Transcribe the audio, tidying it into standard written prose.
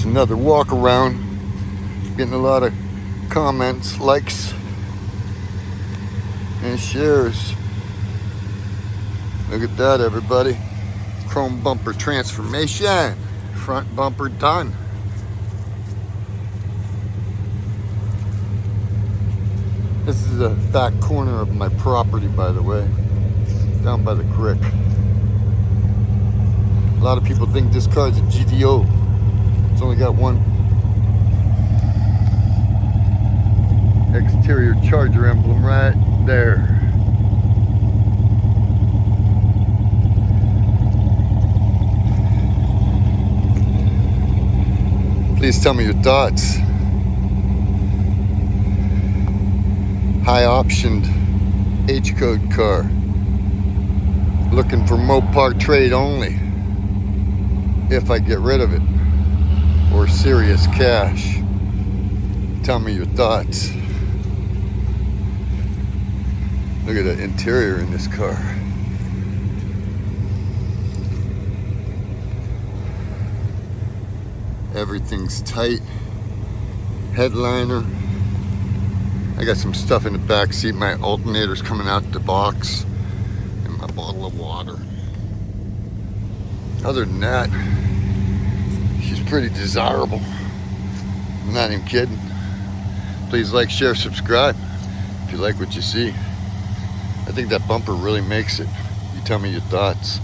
another walk around. Getting a lot of comments, likes, and shares. Look at that, everybody. Chrome bumper transformation. Front bumper done. This is the back corner of my property, by the way. Down by the creek. A lot of people think this car is a GTO. It's only got one exterior Charger emblem right there. Please tell me your thoughts. High optioned H code car. Looking for Mopar trade only. If I get rid of it. Or serious cash. Tell me your thoughts. Look at the interior in this car. Everything's tight. Headliner. I got some stuff in the back seat. My alternator's coming out the box. And my bottle of water. Other than that, she's pretty desirable. I'm not even kidding. Please like, share, subscribe if you like what you see. I think that bumper really makes it. You tell me your thoughts.